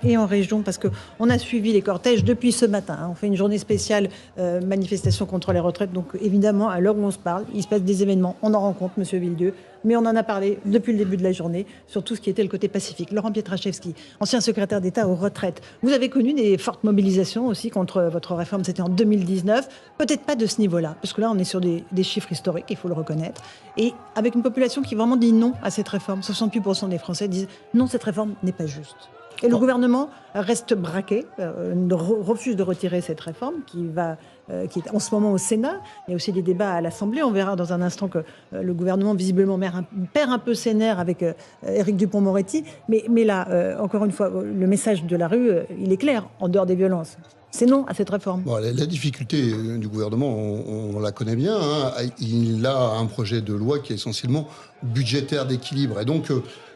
Et en région, parce qu'on a suivi les cortèges depuis ce matin. On fait une journée spéciale manifestation contre les retraites. Donc évidemment, à l'heure où on se parle, il se passe des événements. On en rencontre, Monsieur Villedieu, mais on en a parlé depuis le début de la journée sur tout ce qui était le côté pacifique. Laurent Pietraszewski, ancien secrétaire d'État aux retraites. Vous avez connu des fortes mobilisations aussi contre votre réforme. C'était en 2019. Peut-être pas de ce niveau-là, parce que là, on est sur des chiffres historiques, il faut le reconnaître. Et avec une population qui vraiment dit non à cette réforme. 68% des Français disent non, cette réforme n'est pas juste. Et le gouvernement reste braqué, refuse de retirer cette réforme qui est en ce moment au Sénat. Il y a aussi des débats à l'Assemblée. On verra dans un instant que le gouvernement visiblement perd un peu ses nerfs avec Éric Dupond-Moretti. Mais là, encore une fois, le message de la rue, il est clair, en dehors des violences. C'est non à cette réforme. Bon, la difficulté du gouvernement, on la connaît bien. Il a un projet de loi qui est essentiellement budgétaire d'équilibre. Et donc,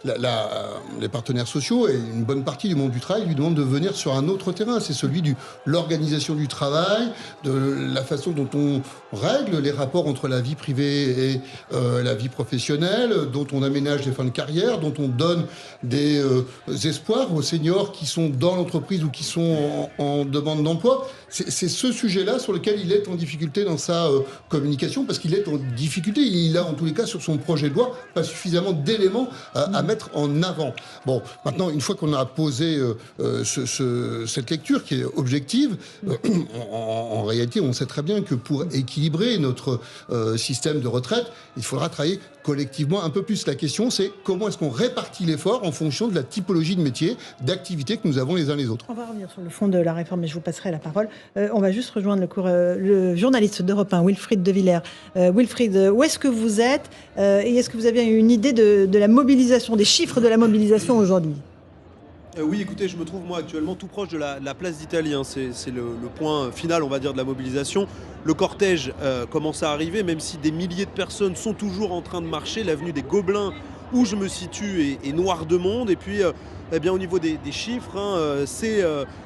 les partenaires sociaux et une bonne partie du monde du travail lui demandent de venir sur un autre terrain. C'est celui de l'organisation du travail, de la façon dont on règle les rapports entre la vie privée et la vie professionnelle, dont on aménage les fins de carrière, dont on donne des espoirs aux seniors qui sont dans l'entreprise ou qui sont en demande d'emploi. C'est ce sujet-là sur lequel il est en difficulté dans sa communication, parce qu'il est en difficulté. Il a en tous les cas sur son projet de loi pas suffisamment d'éléments à mettre en avant. Bon, maintenant, une fois qu'on a posé cette lecture qui est objective, en réalité, on sait très bien que pour équilibrer notre système de retraite, il faudra travailler collectivement un peu plus. La question, c'est comment est-ce qu'on répartit l'effort en fonction de la typologie de métier, d'activité que nous avons les uns les autres. On va revenir sur le fond de la réforme, mais je vous passerai la parole. On va juste rejoindre le journaliste d'Europe 1, Wilfried de Villers. Wilfried, où est-ce que vous êtes et est-ce que vous avez une idée de la mobilisation, des chiffres de la mobilisation aujourd'hui ? Oui, écoutez, je me trouve moi actuellement tout proche de la place d'Italie. C'est le point final, on va dire, de la mobilisation. Le cortège commence à arriver, même si des milliers de personnes sont toujours en train de marcher. L'avenue des Gobelins, où je me situe, est noire de monde. Et puis, eh bien, au niveau des chiffres, c'est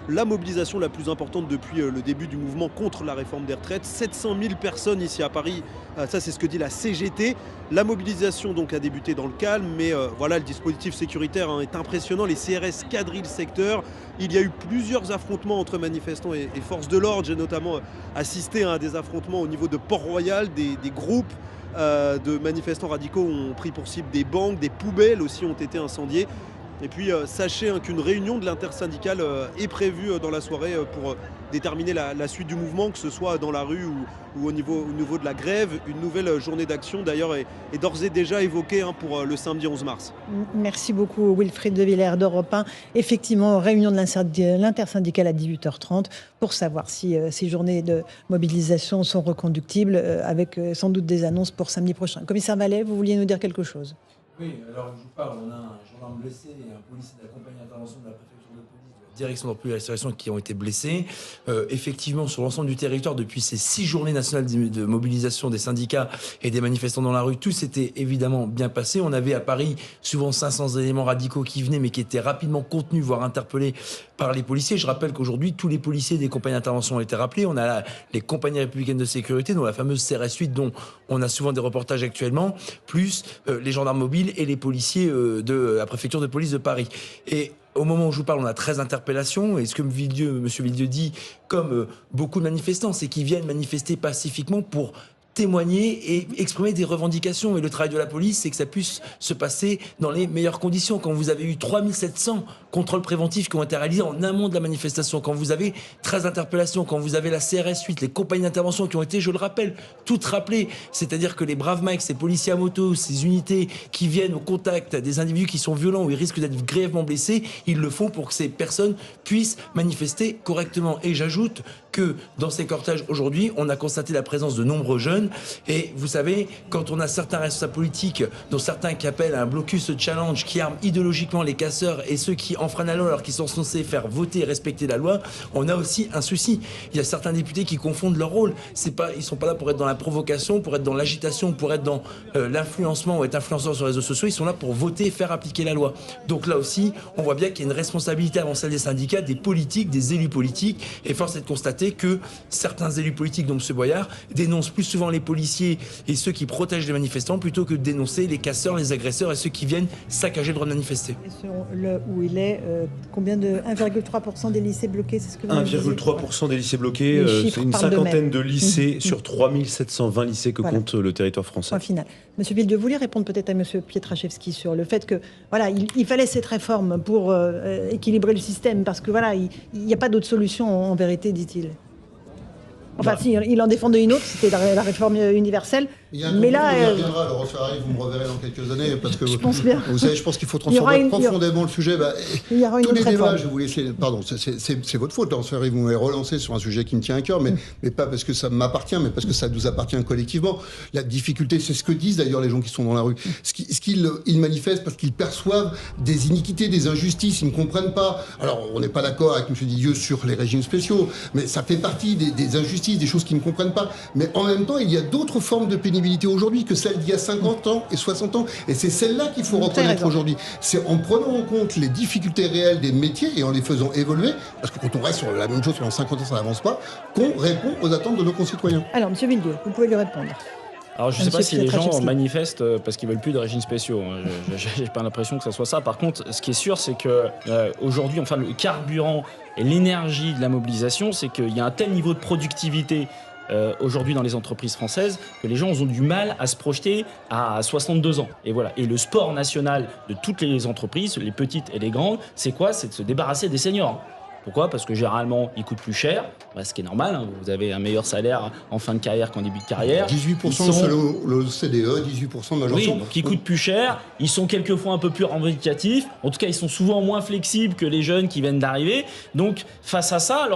la mobilisation la plus importante depuis le début du mouvement contre la réforme des retraites. 700 000 personnes ici à Paris, ça c'est ce que dit la CGT. La mobilisation donc a débuté dans le calme, mais voilà, le dispositif sécuritaire est impressionnant. Les CRS quadrillent le secteur. Il y a eu plusieurs affrontements entre manifestants et forces de l'ordre. J'ai notamment assisté à des affrontements au niveau de Port-Royal, des groupes de manifestants radicaux ont pris pour cible des banques, des poubelles aussi ont été incendiées. Et puis sachez qu'une réunion de l'intersyndicale est prévue dans la soirée pour déterminer la suite du mouvement, que ce soit dans la rue ou au niveau de la grève. Une nouvelle journée d'action d'ailleurs est d'ores et déjà évoquée pour le samedi 11 mars. Merci beaucoup Wilfried de Villers d'Europe 1. Effectivement, réunion de l'intersyndicale à 18h30 pour savoir si ces journées de mobilisation sont reconductibles avec sans doute des annonces pour samedi prochain. Commissaire Vallet, vous vouliez nous dire quelque chose ? Oui, alors je vous parle, on a un gendarme blessé et un policier de la compagnie d'intervention de la préfecture de police de la direction d'emploi et restauration qui ont été blessés. Effectivement, sur l'ensemble du territoire, depuis ces 6 journées nationales de mobilisation des syndicats et des manifestants dans la rue, tout s'était évidemment bien passé. On avait à Paris souvent 500 éléments radicaux qui venaient, mais qui étaient rapidement contenus, voire interpellés par les policiers. Je rappelle qu'aujourd'hui, tous les policiers des compagnies d'intervention ont été rappelés. On a les compagnies républicaines de sécurité, dont la fameuse CRS 8, dont on a souvent des reportages actuellement, plus les gendarmes mobiles et les policiers de la préfecture de police de Paris. Et au moment où je vous parle, on a 13 interpellations. Et ce que M. Villedieu dit, comme beaucoup de manifestants, c'est qu'ils viennent manifester pacifiquement pour témoigner et exprimer des revendications. Et le travail de la police, c'est que ça puisse se passer dans les meilleures conditions. Quand vous avez eu 3700 contrôles préventifs qui ont été réalisés en amont de la manifestation, quand vous avez 13 interpellations, quand vous avez la CRS 8, les compagnies d'intervention qui ont été, je le rappelle, toutes rappelées, c'est-à-dire que les braves mecs, ces policiers à moto, ces unités qui viennent au contact des individus qui sont violents ou ils risquent d'être grièvement blessés, ils le font pour que ces personnes puissent manifester correctement. Et j'ajoute que dans ces cortèges aujourd'hui, on a constaté la présence de nombreux jeunes. Et vous savez, quand on a certains responsables politiques, dont certains qui appellent à un blocus challenge, qui arment idéologiquement les casseurs et ceux qui enfreignent la loi alors qu'ils sont censés faire voter et respecter la loi, on a aussi un souci. Il y a certains députés qui confondent leur rôle. Ils sont pas là pour être dans la provocation, pour être dans l'agitation, pour être dans l'influencement ou être influenceur sur les réseaux sociaux. Ils sont là pour voter et faire appliquer la loi. Donc là aussi, on voit bien qu'il y a une responsabilité avant celle des syndicats, des politiques, des élus politiques. Et force est de constater que certains élus politiques, dont M. Boyard, dénoncent plus souvent les policiers et ceux qui protègent les manifestants plutôt que de dénoncer les casseurs, les agresseurs et ceux qui viennent saccager le droit de manifester. Et selon où il est, combien de 1,3% des lycées bloqués, c'est ce que vous nous disiez. 1,3% des lycées bloqués, c'est une cinquantaine de lycées sur 3720 lycées que compte le territoire français. Point final. Monsieur Villedieu, vous voulez répondre peut-être à Monsieur Pietraszewski sur le fait que voilà, il fallait cette réforme pour équilibrer le système, parce que voilà, il n'y a pas d'autre solution en vérité, dit-il. Enfin, si, il en défendait une autre, c'était la réforme universelle. Mais là, il reviendra, Laurent Ferrari, vous me reverrez dans quelques années, parce que je pense bien. Vous savez, je pense qu'il faut transformer profondément le sujet. Il y aura une tous les autre débats, réforme. je vais vous laisser. Pardon, c'est votre faute, Laurent Ferrari, vous m'avez relancé sur un sujet qui me tient à cœur, mais pas parce que ça m'appartient, mais parce que ça nous appartient collectivement. La difficulté, c'est ce que disent d'ailleurs les gens qui sont dans la rue. Ils manifestent parce qu'ils perçoivent des iniquités, des injustices, ils ne comprennent pas. Alors, on n'est pas d'accord avec M. Didieu sur les régimes spéciaux, mais ça fait partie des injustices, des choses qu'ils ne comprennent pas. Mais en même temps, il y a d'autres formes de pénibilité aujourd'hui que celles d'il y a 50 ans et 60 ans. Et c'est celle-là qu'il faut reconnaître aujourd'hui. C'est en prenant en compte les difficultés réelles des métiers et en les faisant évoluer, parce que quand on reste sur la même chose pendant 50 ans, ça n'avance pas, qu'on répond aux attentes de nos concitoyens. Alors, M. Villedieu, vous pouvez lui répondre. Alors, je ne sais pas si les gens manifestent parce qu'ils veulent plus de régimes spéciaux. J'ai pas l'impression que ça soit ça. Par contre, ce qui est sûr, c'est que aujourd'hui, enfin, le carburant et l'énergie de la mobilisation, c'est qu'il y a un tel niveau de productivité aujourd'hui dans les entreprises françaises que les gens ont du mal à se projeter à 62 ans. Et voilà. Et le sport national de toutes les entreprises, les petites et les grandes, c'est quoi? C'est de se débarrasser des seniors. Pourquoi? Parce que généralement, ils coûtent plus cher, ce qui est normal. Hein. Vous avez un meilleur salaire en fin de carrière qu'en début de carrière. 18% selon le CDE, 18% de majoration. Oui, donc ils coûtent plus cher, ils sont quelquefois un peu plus revendicatifs. En tout cas, ils sont souvent moins flexibles que les jeunes qui viennent d'arriver. Donc, face à ça,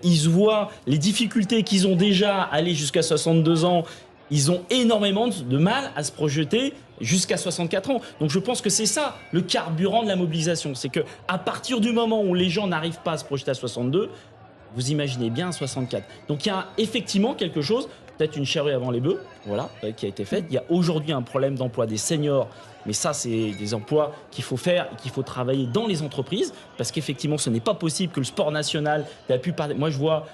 ils voient les difficultés qu'ils ont déjà à aller jusqu'à 62 ans, ils ont énormément de mal à se projeter jusqu'à 64 ans. Donc je pense que c'est ça le carburant de la mobilisation. C'est qu'à partir du moment où les gens n'arrivent pas à se projeter à 62, vous imaginez bien à 64. Donc il y a effectivement quelque chose, peut-être une charrue avant les bœufs, voilà, qui a été faite. Il y a aujourd'hui un problème d'emploi des seniors, mais ça c'est des emplois qu'il faut faire et qu'il faut travailler dans les entreprises, parce qu'effectivement ce n'est pas possible que le sport national, la plupart, moi je vois,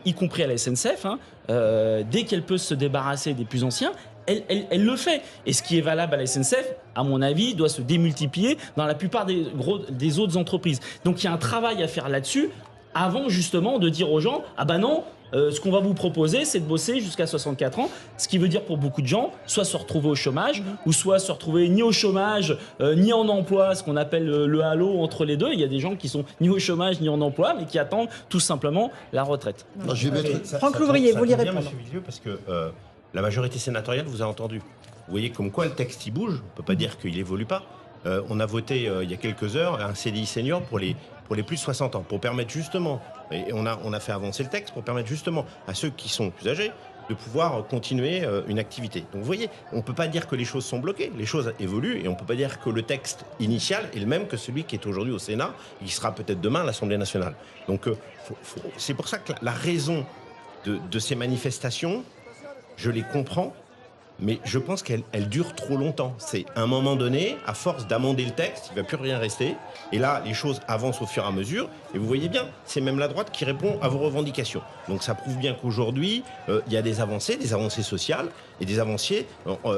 y compris à la SNCF, dès qu'elle peut se débarrasser des plus anciens, elle le fait. Et ce qui est valable à la SNCF, à mon avis, doit se démultiplier dans la plupart des autres entreprises. Donc il y a un travail à faire là-dessus, avant justement de dire aux gens, ah ben non, ce qu'on va vous proposer, c'est de bosser jusqu'à 64 ans, ce qui veut dire pour beaucoup de gens, soit se retrouver au chômage, ou soit se retrouver ni au chômage, ni en emploi, ce qu'on appelle le halo entre les deux. Il y a des gens qui sont ni au chômage, ni en emploi, mais qui attendent tout simplement la retraite. Alors, je vais mettre... Franck Louvrier, vous voulez répondre? Monsieur Villedieu, parce que la majorité sénatoriale vous a entendu. Vous voyez comme quoi le texte il bouge, on ne peut pas dire qu'il évolue pas. On a voté il y a quelques heures un CDI senior pour les plus de 60 ans, pour permettre justement, et on a fait avancer le texte, pour permettre justement à ceux qui sont plus âgés de pouvoir continuer une activité. Donc vous voyez, on ne peut pas dire que les choses sont bloquées, les choses évoluent, et on ne peut pas dire que le texte initial est le même que celui qui est aujourd'hui au Sénat, et qui sera peut-être demain à l'Assemblée nationale. Donc c'est pour ça que la raison de ces manifestations, je les comprends, mais je pense qu'elle dure trop longtemps. C'est à un moment donné, à force d'amender le texte, il ne va plus rien rester. Et là, les choses avancent au fur et à mesure. Et vous voyez bien, c'est même la droite qui répond à vos revendications. Donc ça prouve bien qu'aujourd'hui, il y a des avancées sociales et des avancées,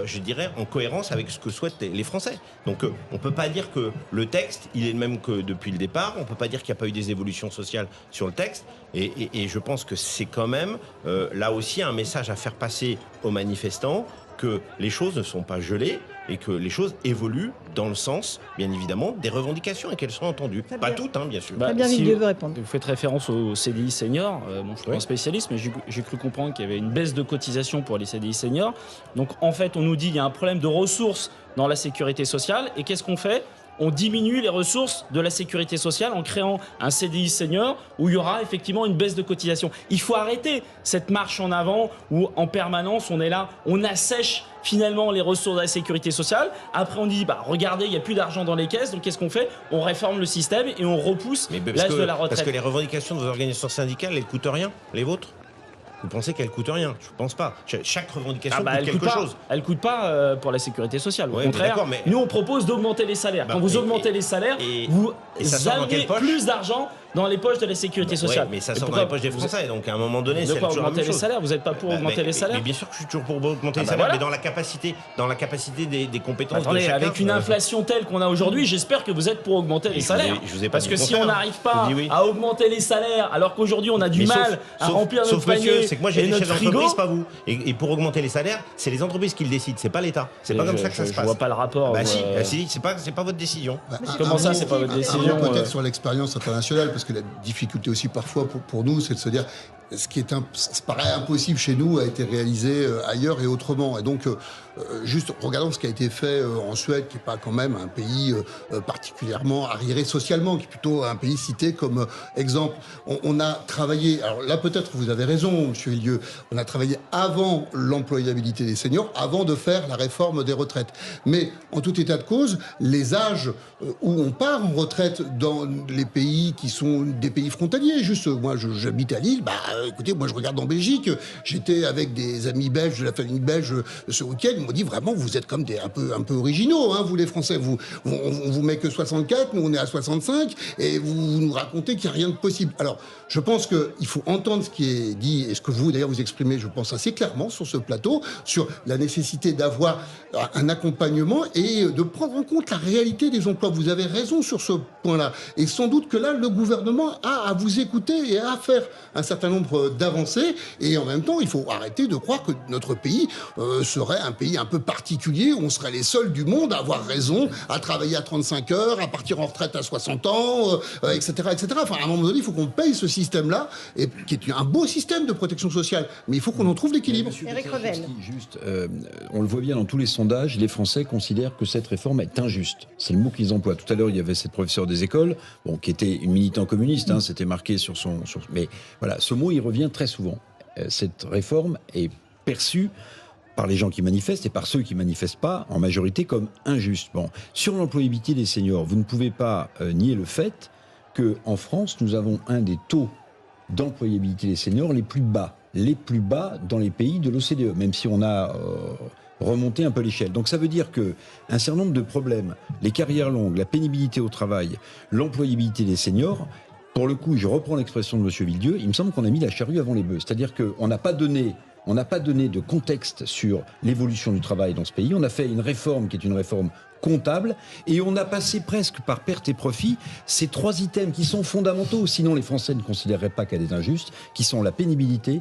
je dirais, en cohérence avec ce que souhaitent les Français. Donc on ne peut pas dire que le texte, il est le même que depuis le départ. On ne peut pas dire qu'il n'y a pas eu des évolutions sociales sur le texte. Et je pense que c'est quand même, là aussi, un message à faire passer aux manifestants, que les choses ne sont pas gelées et que les choses évoluent dans le sens, bien évidemment, des revendications et qu'elles sont entendues. Pas toutes, bien sûr. Très bien, Villedieu veut répondre. Vous faites référence au CDI senior. Bon, je suis pas un spécialiste, mais j'ai cru comprendre qu'il y avait une baisse de cotisation pour les CDI seniors. Donc, en fait, on nous dit qu'il y a un problème de ressources dans la sécurité sociale. Et qu'est-ce qu'on fait ? On diminue les ressources de la sécurité sociale en créant un CDI senior où il y aura effectivement une baisse de cotisation. Il faut arrêter cette marche en avant où en permanence on est là, on assèche finalement les ressources de la sécurité sociale. Après on dit, regardez, il n'y a plus d'argent dans les caisses, donc qu'est-ce qu'on fait? On réforme le système et on repousse l'âge de la retraite. Parce que les revendications de vos organisations syndicales, elles ne coûtent rien, les vôtres? Vous pensez qu'elle coûte rien? Je ne pense pas. Chaque revendication coûte quelque chose. Elle ne coûte pas pour la sécurité sociale. Au contraire, nous on propose d'augmenter les salaires. Quand vous augmentez les salaires, vous avez plus d'argent dans les poches de la sécurité sociale. Mais ça sort dans les poches des Français, donc à un moment donné, c'est toujours augmenter les salaires. Vous n'êtes pas pour augmenter les salaires? Mais bien sûr que je suis toujours pour augmenter les salaires, mais dans la capacité des compétences. Attendez, de chacun, avec une inflation telle qu'on a aujourd'hui, j'espère que vous êtes pour augmenter les salaires. Parce que si on n'arrive pas à augmenter les salaires, alors qu'aujourd'hui on a du mal à remplir notre panier, c'est que moi j'ai des chefs d'entreprise, pas vous. Et pour augmenter les salaires, c'est les entreprises qui le décident, c'est pas l'État. C'est pas comme ça que ça se passe. Je vois pas le rapport. Si, c'est pas votre décision. Comment ça, c'est pas votre décision? Peut-être sur l'expérience internationale, parce que la difficulté aussi parfois pour nous, c'est de se dire ce qui est ça paraît impossible chez nous a été réalisé ailleurs et autrement. Et donc, juste regardons ce qui a été fait en Suède, qui n'est pas quand même un pays particulièrement arriéré socialement, qui est plutôt un pays cité comme exemple. On a travaillé, alors là peut-être vous avez raison, monsieur Villieu, on a travaillé avant l'employabilité des seniors, avant de faire la réforme des retraites. Mais en tout état de cause, les âges où on part en retraite dans les pays qui sont des pays frontaliers, juste moi j'habite à Lille, écoutez, moi je regarde en Belgique, j'étais avec des amis belges, de la famille belge ce week-end, ils m'ont dit vraiment vous êtes comme un peu originaux, hein, vous les Français, on vous met que 64, nous on est à 65, et vous nous racontez qu'il n'y a rien de possible. Alors, je pense qu'il faut entendre ce qui est dit, et ce que vous d'ailleurs vous exprimez, je pense assez clairement sur ce plateau, sur la nécessité d'avoir un accompagnement et de prendre en compte la réalité des emplois. Vous avez raison sur ce point-là. Et sans doute que là, le gouvernement a à vous écouter et à faire un certain nombre d'avancées. Et en même temps, il faut arrêter de croire que notre pays serait un pays un peu particulier, où on serait les seuls du monde à avoir raison, à travailler à 35 heures, à partir en retraite à 60 ans, etc., etc. Enfin, à un moment donné, il faut qu'on paye ce système-là, et qui est un beau système de protection sociale. Mais il faut qu'on en trouve l'équilibre. Éric Revel. Juste, on le voit bien dans tous les sondages, les Français considèrent que cette réforme est injuste. C'est le mot qu'ils emploient. Tout à l'heure, il y avait cette professeure des écoles, qui était une militant communiste, c'était marqué sur son... Mais voilà, ce mot, il revient très souvent. Cette réforme est perçue par les gens qui manifestent et par ceux qui manifestent pas, en majorité, comme injuste. Sur l'employabilité des seniors, vous ne pouvez pas nier le fait qu'en France, nous avons un des taux d'employabilité des seniors les plus bas dans les pays de l'OCDE, même si on a remonté un peu l'échelle. Donc ça veut dire qu'un certain nombre de problèmes, les carrières longues, la pénibilité au travail, l'employabilité des seniors, pour le coup, je reprends l'expression de M. Villieu, il me semble qu'on a mis la charrue avant les bœufs. C'est-à-dire qu'on n'a pas donné de contexte sur l'évolution du travail dans ce pays. On a fait une réforme qui est une réforme comptable et on a passé presque par perte et profit ces 3 items qui sont fondamentaux, sinon les Français ne considéreraient pas qu'elle est injuste, qui sont la pénibilité,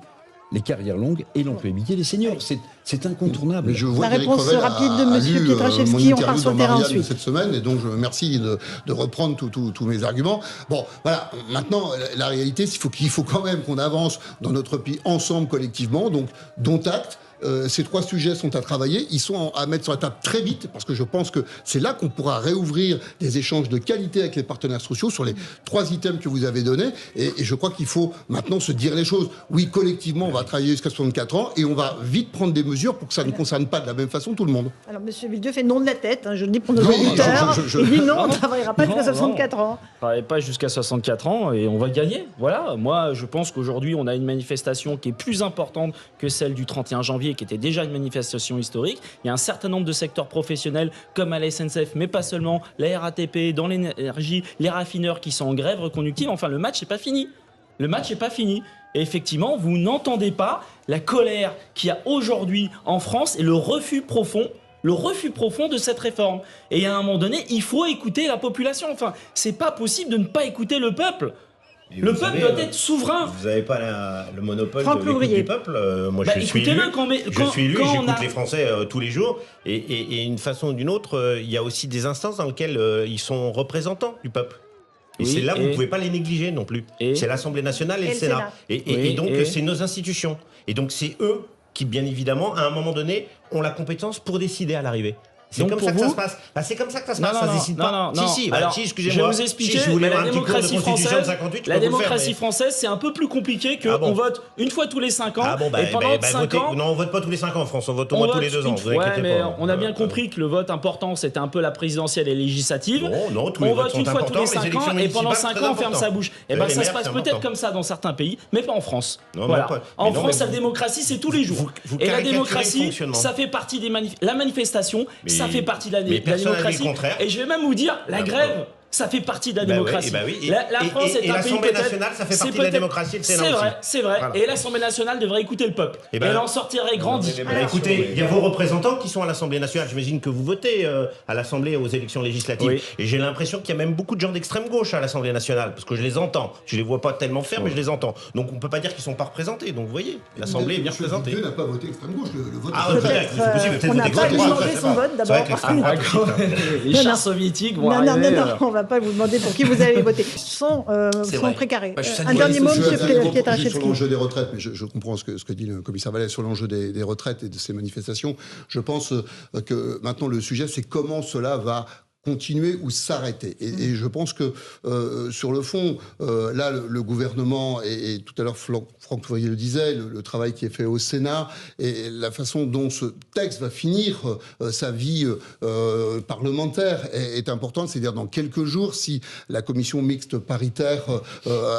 les carrières longues et l'employabilité des seniors. C'est incontournable. Mais je vois la réponse rapide de M. Pietraszewski, on part sur le terrain ensuite. Cette semaine, et donc je remercie de reprendre tous mes arguments. Bon, voilà, maintenant, la réalité, c'est qu'il faut quand même qu'on avance dans notre pays ensemble, collectivement, donc dont acte. Ces 3 sujets sont à travailler, ils sont à mettre sur la table très vite, parce que je pense que c'est là qu'on pourra réouvrir des échanges de qualité avec les partenaires sociaux sur les 3 items que vous avez donnés, et je crois qu'il faut maintenant se dire les choses. Oui, collectivement, on va travailler jusqu'à 64 ans, et on va vite prendre des mesures pour que ça ne concerne pas de la même façon tout le monde. Alors, M. Villieu fait non de la tête, je le dis pour nos auditeurs, il dit non, on ne travaillera pas jusqu'à 64 ans. On ne travaille pas jusqu'à 64 ans, et on va gagner, voilà. Moi, je pense qu'aujourd'hui, on a une manifestation qui est plus importante que celle du 31 janvier, qui était déjà une manifestation historique. Il y a un certain nombre de secteurs professionnels, comme à la SNCF, mais pas seulement, la RATP, dans l'énergie, les raffineurs qui sont en grève reconductive. Enfin, le match n'est pas fini. Le match n'est pas fini. Et effectivement, vous n'entendez pas la colère qu'il y a aujourd'hui en France et le refus profond de cette réforme. Et à un moment donné, il faut écouter la population. Enfin, c'est pas possible de ne pas écouter le peuple. Le peuple doit être souverain. Vous n'avez pas le monopole de l'écoute du peuple. Moi, je suis élu. J'écoute les Français tous les jours. Et d'une façon ou d'une autre, il y a aussi des instances dans lesquelles ils sont représentants du peuple. Et c'est là où vous ne pouvez pas les négliger non plus. C'est l'Assemblée nationale et le Sénat. Et donc, c'est nos institutions. Et donc, c'est eux qui, bien évidemment, à un moment donné, ont la compétence pour décider à l'arrivée. C'est comme ça que ça se passe. C'est comme ça que ça se passe, ça se décide pas. Si, excusez-moi. Je vais vous expliquer. Si je voulais la un petit cours de Constitution de 58, la démocratie française, c'est un peu plus compliqué qu'on vote une fois tous les 5 ans. Et pendant 5 ans. Non, on vote pas tous les 5 ans en France, on vote au moins tous les 2 ans. On a bien compris que le vote important, c'était un peu la présidentielle et législative. Non, tous les votes sont une fois tous les 5 ans et pendant 5 ans, on ferme sa bouche. Et bien, ça se passe peut-être comme ça dans certains pays, mais pas en France. En France, la démocratie, c'est tous les jours. Et la démocratie, ça fait partie des la manifestation, ça fait partie de la démocratie. Et je vais même vous dire, la grève, Ça fait partie de la démocratie. La France est un pays l'Assemblée nationale, ça fait partie de la démocratie, le Sénat aussi. C'est vrai. Voilà. Et l'Assemblée nationale devrait écouter le peuple. Et elle en sortirait grandie. Écoutez, il y a vos représentants qui sont à l'Assemblée nationale. J'imagine que vous votez à l'Assemblée aux élections législatives. Oui. Et j'ai l'impression qu'il y a même beaucoup de gens d'extrême gauche à l'Assemblée nationale, parce que je les entends. Je les vois pas tellement faire, mais je les entends. Donc on peut pas dire qu'ils sont pas représentés. Donc vous voyez, l'Assemblée est bien représentée. N'a pas voté extrême gauche. Le vote. Ah peut-être. On n'a pas demandé son vote d'abord. Les chars soviétiques vont arriver. Non, on va pas vous demander pour qui vous allez voter. Sont précarés. Un dernier mot, M. Pietraszewski. Sur l'enjeu des retraites, mais je comprends ce que dit le commissaire Vallée sur l'enjeu des retraites et de ces manifestations. Je pense que maintenant le sujet, c'est comment cela va continuer ou s'arrêter. Et je pense que sur le fond, là, le gouvernement, et tout à l'heure Franck Fourier le disait, le travail qui est fait au Sénat, et la façon dont ce texte va finir sa vie parlementaire est importante. C'est-à-dire dans quelques jours, si la commission mixte paritaire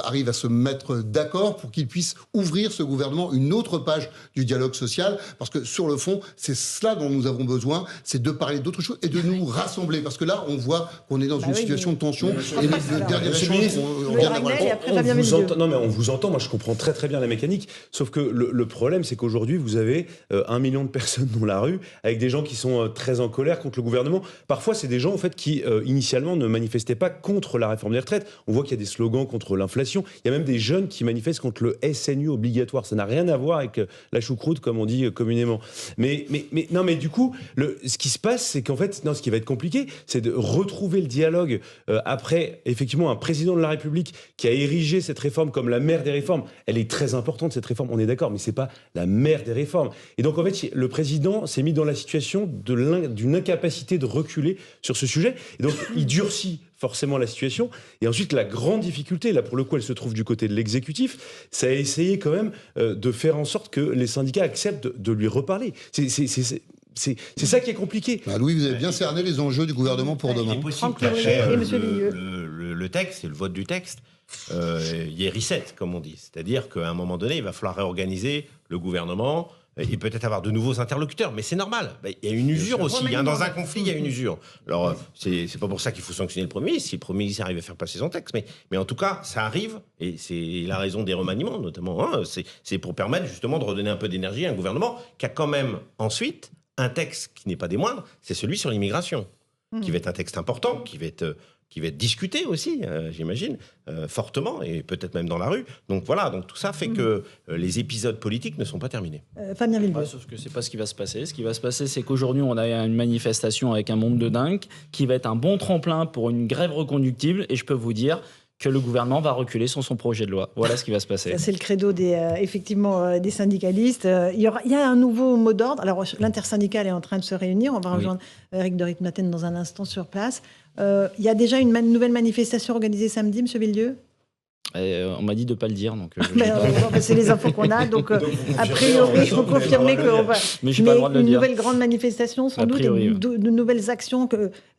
arrive à se mettre d'accord pour qu'il puisse ouvrir ce gouvernement une autre page du dialogue social, parce que sur le fond, c'est cela dont nous avons besoin, c'est de parler d'autres choses et de nous rassembler, parce que là, on voit qu'on est dans une situation de tension. Et le dernier échange, on vous entend. Moi, je comprends très très bien la mécanique. Sauf que le problème, c'est qu'aujourd'hui, vous avez 1 million de personnes dans la rue, avec des gens qui sont très en colère contre le gouvernement. Parfois, c'est des gens en fait qui initialement ne manifestaient pas contre la réforme des retraites. On voit qu'il y a des slogans contre l'inflation. Il y a même des jeunes qui manifestent contre le SNU obligatoire. Ça n'a rien à voir avec la choucroute, comme on dit communément. Mais du coup, ce qui se passe, c'est qu'en fait, ce qui va être compliqué, c'est de retrouver le dialogue après, effectivement, un président de la République qui a érigé cette réforme comme la mère des réformes. Elle est très importante, cette réforme, on est d'accord, mais c'est pas la mère des réformes. Et donc, en fait, le président s'est mis dans la situation d'une incapacité de reculer sur ce sujet. Et donc, il durcit forcément la situation. Et ensuite, la grande difficulté, là, pour le coup, elle se trouve du côté de l'exécutif, c'est à essayer quand même de faire en sorte que les syndicats acceptent de lui reparler. C'est ça qui est compliqué. Louis, vous avez bien cerné les enjeux du gouvernement pour demain. Il est possible qu'après le texte et le vote du texte, il y ait reset, comme on dit. C'est-à-dire qu'à un moment donné, il va falloir réorganiser le gouvernement et peut-être avoir de nouveaux interlocuteurs. Mais c'est normal. Il y a une usure aussi. Dans un conflit, il y a une usure. Alors, c'est pas pour ça qu'il faut sanctionner le Premier ministre. Si le Premier ministre arrive à faire passer son texte. Mais en tout cas, ça arrive. Et c'est la raison des remaniements, notamment. C'est pour permettre justement de redonner un peu d'énergie à un gouvernement qui a quand même ensuite un texte qui n'est pas des moindres, c'est celui sur l'immigration, qui va être un texte important, qui va être discuté aussi, j'imagine, fortement, et peut-être même dans la rue. Donc voilà, donc tout ça fait que les épisodes politiques ne sont pas terminés. Fabien Villedieu. Sauf que c'est pas ce qui va se passer. Ce qui va se passer, c'est qu'aujourd'hui, on a une manifestation avec un monde de dingue qui va être un bon tremplin pour une grève reconductible, et je peux vous dire que le gouvernement va reculer sur son projet de loi. Voilà ce qui va se passer. C'est le credo des syndicalistes. Il y a un nouveau mot d'ordre. Alors, l'intersyndicale est en train de se réunir. On va rejoindre Éric de Ritmaten dans un instant sur place. Il y a déjà une nouvelle manifestation organisée samedi, M. Villedieu ? On m'a dit de ne pas le dire. Donc c'est les infos qu'on a. Donc, a priori, il faut confirmer qu'on va. Mais j'ai pas le droit de le dire. Une nouvelle grande manifestation, sans doute, de nouvelles actions,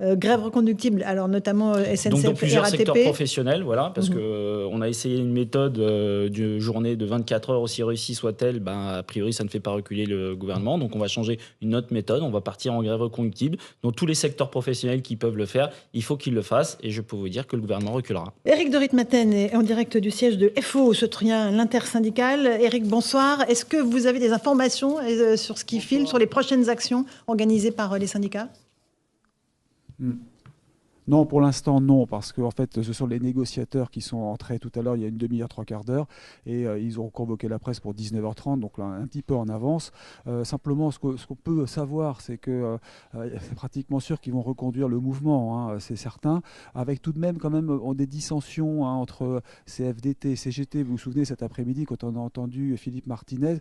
grève reconductible, alors notamment SNCF donc, dans plusieurs RATP. secteurs professionnels, voilà, parce qu'on a essayé une méthode de journée de 24 heures, aussi réussie soit-elle, a priori, ça ne fait pas reculer le gouvernement. Donc, on va changer une autre méthode. On va partir en grève reconductible. Dans tous les secteurs professionnels qui peuvent le faire, il faut qu'ils le fassent. Et je peux vous dire que le gouvernement reculera. Éric de Ritmaten est en direct du siège de FO, ce tien l'intersyndicale. Éric, bonsoir. Est-ce que vous avez des informations sur ce qui file, sur les prochaines actions organisées par les syndicats ? Non, pour l'instant, non, parce qu'en fait, ce sont les négociateurs qui sont entrés tout à l'heure, il y a une demi-heure, 3/4 d'heure, et ils ont convoqué la presse pour 19h30, donc là, un petit peu en avance. Simplement, ce qu'on peut savoir, c'est que c'est pratiquement sûr qu'ils vont reconduire le mouvement, c'est certain, avec tout de même quand même des dissensions entre CFDT et CGT. Vous vous souvenez, cet après-midi, quand on a entendu Philippe Martinez,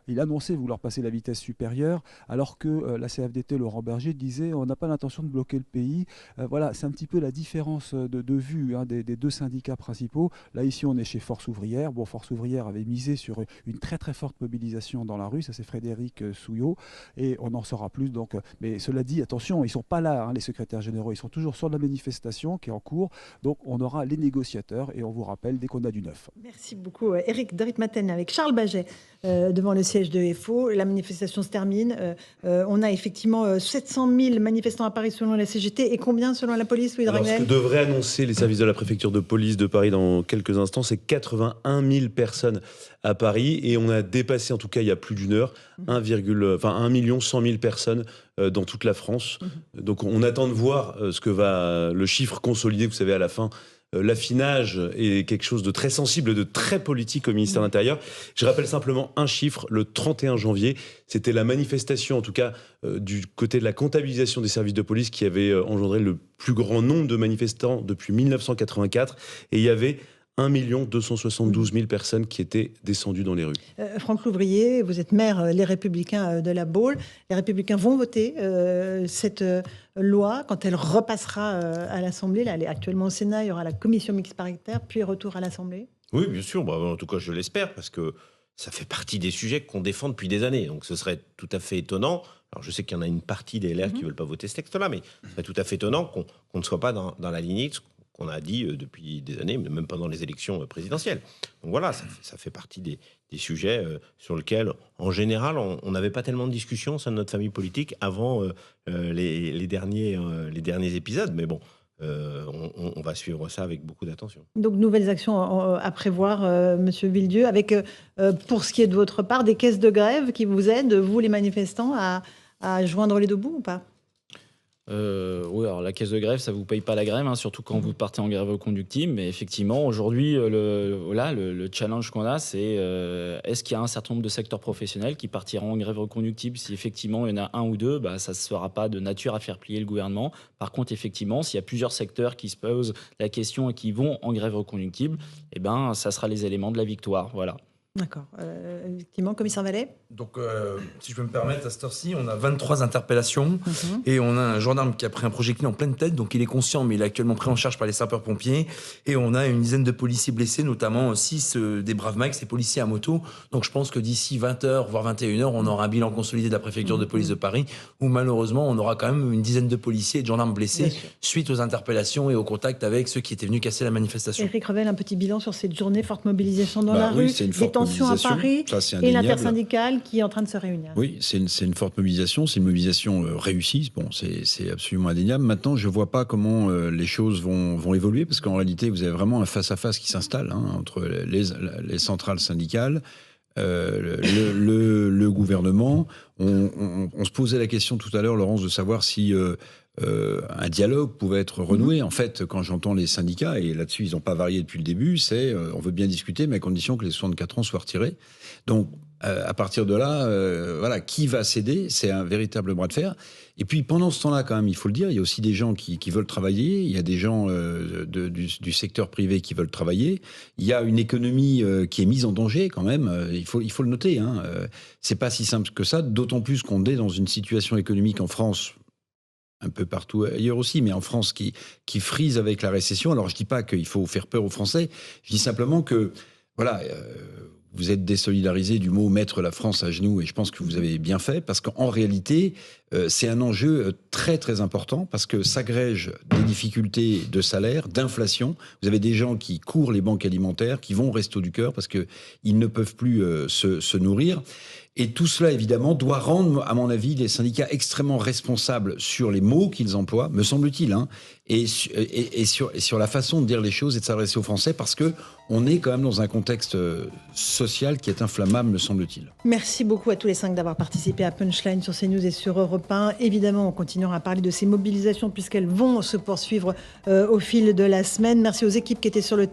il annonçait vouloir passer la vitesse supérieure, alors que la CFDT, Laurent Berger, disait on n'a pas l'intention de bloquer le pays. Voilà, c'est un petit peu la différence de vue des deux syndicats principaux. Là, ici, on est chez Force Ouvrière. Bon, Force Ouvrière avait misé sur une très très forte mobilisation dans la rue. Ça, c'est Frédéric Souillot. Et on en saura plus. Donc, mais cela dit, attention, ils ne sont pas là, les secrétaires généraux. Ils sont toujours sur la manifestation qui est en cours. Donc, on aura les négociateurs et on vous rappelle dès qu'on a du neuf. Merci beaucoup. Éric de Ritmaten avec Charles Baget devant le siège de FO. La manifestation se termine. On a effectivement 700 000 manifestants à Paris selon la CGT. Et combien selon la police, Louis Alors, ce Dragnel? que devraient annoncer les services de la préfecture de police de Paris dans quelques instants, c'est 81 000 personnes à Paris. Et on a dépassé, en tout cas il y a plus d'une heure, 1 100 000 personnes dans toute la France. Donc on attend de voir ce que va le chiffre consolidé, vous savez, à la fin. L'affinage est quelque chose de très sensible, de très politique au ministère de l'Intérieur. Je rappelle simplement un chiffre, le 31 janvier, c'était la manifestation, en tout cas du côté de la comptabilisation des services de police, qui avait engendré le plus grand nombre de manifestants depuis 1984. Et il y avait 1 272 000 personnes qui étaient descendues dans les rues. Franck Louvrier, vous êtes maire Les Républicains de la Baule. Les Républicains vont voter cette loi quand elle repassera à l'Assemblée. Là, elle est actuellement au Sénat. Il y aura la commission mixte paritaire, puis retour à l'Assemblée. Oui, bien sûr. Bah, en tout cas, je l'espère, parce que ça fait partie des sujets qu'on défend depuis des années. Donc ce serait tout à fait étonnant. Alors je sais qu'il y en a une partie des LR qui ne veulent pas voter ce texte-là, mais ce serait tout à fait étonnant qu'on ne soit pas dans la lignée de ce qu'on a dit depuis des années, même pendant les élections présidentielles. Donc voilà, ça fait partie des sujets sur lesquels, en général, on n'avait pas tellement de discussions au sein de notre famille politique avant les derniers épisodes. Mais bon, on va suivre ça avec beaucoup d'attention. Donc, nouvelles actions à prévoir, Monsieur Villedieu, avec, pour ce qui est de votre part, des caisses de grève qui vous aident, vous les manifestants, à joindre les deux bouts ou pas? Oui, alors la caisse de grève, ça vous paye pas la grève, hein, surtout quand vous partez en grève reconductible. Mais effectivement, aujourd'hui, le challenge qu'on a, c'est est-ce qu'il y a un certain nombre de secteurs professionnels qui partiront en grève reconductible? Si effectivement il y en a un ou deux, ça ne sera pas de nature à faire plier le gouvernement. Par contre, effectivement, s'il y a plusieurs secteurs qui se posent la question et qui vont en grève reconductible, ça sera les éléments de la victoire. Voilà. D'accord. Effectivement, commissaire Vallée. Donc, si je peux me permettre, à cette heure-ci, on a 23 interpellations et on a un gendarme qui a pris un projectile en pleine tête, donc il est conscient, mais il est actuellement pris en charge par les sapeurs-pompiers. Et on a une dizaine de policiers blessés, notamment 6 des Braves Max, ces policiers à moto. Donc, je pense que d'ici 20h, voire 21h, on aura un bilan consolidé de la préfecture de police de Paris, où malheureusement, on aura quand même une dizaine de policiers et de gendarmes blessés suite aux interpellations et au contact avec ceux qui étaient venus casser la manifestation. Éric Revel, un petit bilan sur cette journée, forte mobilisation dans la rue, c'est une des forte tensions à Paris et l'intersyndicale qui est en train de se réunir. Oui, c'est une forte mobilisation, c'est une mobilisation réussie, bon, c'est absolument indéniable. Maintenant, je ne vois pas comment les choses vont évoluer, parce qu'en réalité, vous avez vraiment un face-à-face qui s'installe entre les centrales syndicales, le gouvernement. On se posait la question tout à l'heure, Laurence, de savoir si un dialogue pouvait être renoué. En fait, quand j'entends les syndicats, et là-dessus, ils n'ont pas varié depuis le début, c'est on veut bien discuter, mais à condition que les 64 ans soient retirés. Donc, à partir de là, qui va céder? C'est un véritable bras de fer. Et puis, pendant ce temps-là, quand même, il faut le dire, il y a aussi des gens qui veulent travailler. Il y a des gens du secteur privé qui veulent travailler. Il y a une économie qui est mise en danger, quand même. Il faut le noter. C'est pas si simple que ça, d'autant plus qu'on est dans une situation économique en France, un peu partout ailleurs aussi, mais en France qui frise avec la récession. Alors, je dis pas qu'il faut faire peur aux Français. Je dis simplement que, vous êtes désolidarisé du mot « mettre la France à genoux » et je pense que vous avez bien fait, parce qu'en réalité, c'est un enjeu très très important, parce que s'agrègent des difficultés de salaire, d'inflation. Vous avez des gens qui courent les banques alimentaires, qui vont au Resto du Cœur parce qu'ils ne peuvent plus se nourrir. Et tout cela, évidemment, doit rendre, à mon avis, les syndicats extrêmement responsables sur les mots qu'ils emploient, me semble-t-il, et sur la façon de dire les choses et de s'adresser aux Français, parce qu'on est quand même dans un contexte social qui est inflammable, me semble-t-il. Merci beaucoup à tous les 5 d'avoir participé à Punchline sur CNews et sur Europe 1. Évidemment, on continuera à parler de ces mobilisations puisqu'elles vont se poursuivre au fil de la semaine. Merci aux équipes qui étaient sur le terrain.